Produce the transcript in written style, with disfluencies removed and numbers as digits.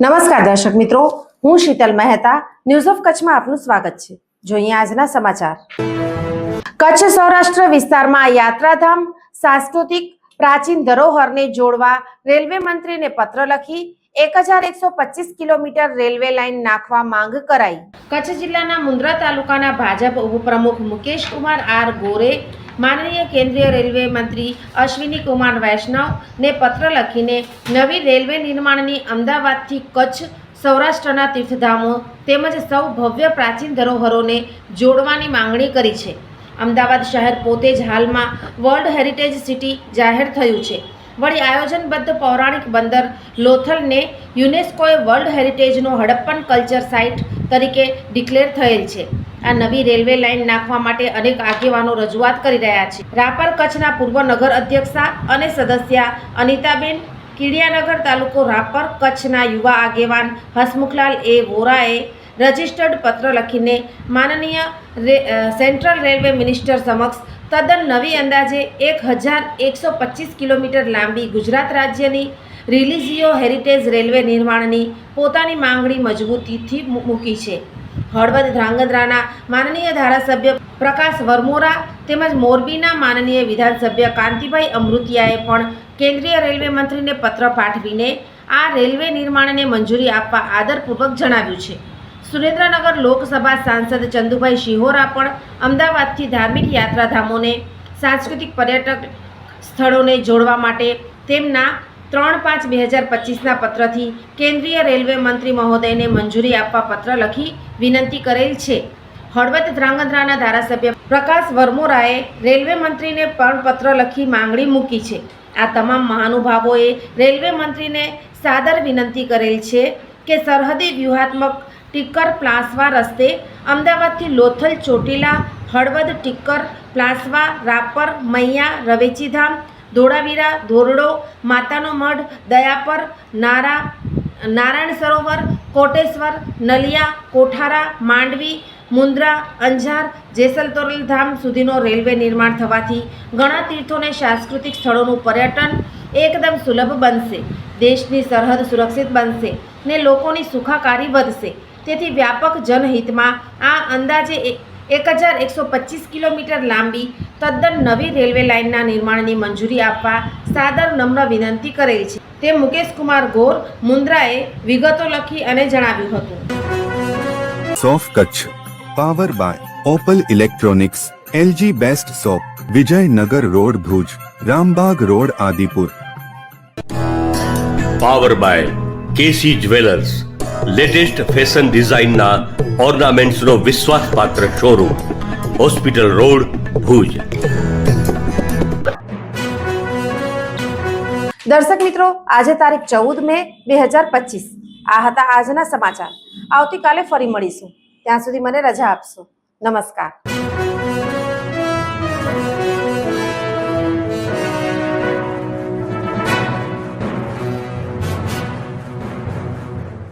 નમસ્કાર દર્શક મિત્રો, હું શીતલ મહેતા ન્યૂઝ ઓફ કચ્છમાં આપનું સ્વાગત છે। જોઈએ આજના સમાચાર। કચ્છ સૌરાષ્ટ્ર વિસ્તારમાં યાત્રાધામ સાંસ્કૃતિક પ્રાચીન ધરોહરને જોડવા રેલવે મંત્રીને પત્ર લખી 1125 કિલોમીટર રેલવે લાઇન નાખવા માંગ કરાઈ। કચ્છ જિલ્લાના મુન્દ્રા તાલુકાના ભાજપ ઉપપ્રમુખ મુકેશ કુમાર આર ગોરે માનનીય કેન્દ્રીય રેલવે મંત્રી અશ્વિની કુમાર વૈષ્ણવ ને પત્ર લખીને નવી રેલવે નિર્માણની અમદાવાદથી કચ્છ સૌરાષ્ટ્રના તીર્થધામો તેમજ સૌ ભવ્ય પ્રાચીન ધરોહરોને જોડવાની માંગણી કરી છે। અમદાવાદ શહેર પોતે જ હાલમાં વર્લ્ડ હેરિટેજ સિટી જાહેર થયું છે। વળી આયોજનબદ્ધ પૌરાણિક બંદર લોથલને યુનેસ્કોએ વર્લ્ડ હેરિટેજનો હડપ્પન કલ્ચર સાઇટ તરીકે ડિક્લેર થયેલ છે। આ નવી રેલવે લાઇન નાખવા માટે અનેક આગેવાનો રજૂઆત કરી રહ્યા છે। રાપર કચ્છના પૂર્વ નગર અધ્યક્ષા અને સદસ્યા અનિતાબેન કીડિયાનગર તાલુકો રાપર કચ્છના યુવા આગેવાન હસમુખલાલ એ વોરાએ રજિસ્ટર્ડ પત્ર લખીને માનનીય સેન્ટ્રલ રેલવે મિનિસ્ટર સમક્ષ તદ્દન નવી અંદાજે 1125 કિલોમીટર લાંબી ગુજરાત રાજ્યની રિલિજિયો હેરિટેજ રેલવે નિર્માણની પોતાની માંગણી મજબૂતીથી મૂકી છે। હળવદ ધ્રાંગધ્રાના માનનીય ધારાસભ્ય પ્રકાશ વરમોરા તેમજ મોરબીના માનનીય વિધાનસભ્ય કાંતિભાઈ અમૃતિયાએ પણ કેન્દ્રીય રેલવે મંત્રીને પત્ર પાઠવીને આ રેલવે નિર્માણને મંજૂરી આપવા આદરપૂર્વક જણાવ્યું છે। સુરેન્દ્રનગર લોકસભા સાંસદ ચંદુભાઈ શિહોરા પણ અમદાવાદથી ધાર્મિક યાત્રાધામોને સાંસ્કૃતિક પર્યટક સ્થળોને જોડવા માટે તેમના 3/5/2025ના પત્રથી કેન્દ્રીય રેલવે મંત્રી મહોદયને મંજૂરી આપવા પત્ર લખી વિનંતી કરેલ છે। હળવદ ધ્રાંગધ્રાના ધારાસભ્ય પ્રકાશ વરમોરાએ રેલવે મંત્રીને પણ પત્ર લખી માંગણી મૂકી છે। આ તમામ મહાનુભાવોએ રેલવે મંત્રીને સાદર વિનંતી કરેલ છે કે સરહદી વ્યૂહાત્મક ટિક્કર પ્લાસવા રસ્તે અમદાવાદથી લોથલ ચોટીલા હળવદ ટિક્કર પ્લાસવા રાપર મૈયા રવેચીધામ ધોળાવીરા ધોરડો માતાનો મઢ દયાપર નારાયણ સરોવર કોટેશ્વર નલિયા કોઠારા માંડવી મુન્દ્રા અંજાર જેસલતોરલ ધામ સુધીનો રેલવે નિર્માણ થવાથી ઘણા તીર્થોને સાંસ્કૃતિક સ્થળોનું પર્યટન એકદમ સુલભ બનશે। દેશની સરહદ સુરક્ષિત બનશે ને લોકોની સુખાકારી વધશે। તેથી વ્યાપક જનહિતમાં આ અંદાજે 1125 કિલોમીટર લાંબી તદ્દન નવી રેલવે લાઇનના નિર્માણની મંજૂરી આપવા સાદર નમ્ર વિનંતી કરેલ છે તે મુકેશ કુમાર ગોર મુન્દ્રાએ વિગતો લખી અને જણાવ્યું હતું। સોફ Kutch power by opal electronics LG best shop Vijaynagar road Bhuj Rambagh road Adipur. Power by KC jewellers latest fashion ડિઝાઇનના ઓર્નામેન્ટ્સનો વિશ્વાસપાત્ર શોરૂમ હોસ્પિટલ રોડ ભુજ। દર્શક મિત્રો, આજે તારીખ 14 મે 2025 આ હતા આજના સમાચાર। આવતીકાલે ફરી મળીશું, ત્યાં સુધી મને રજા આપશો। નમસ્કાર।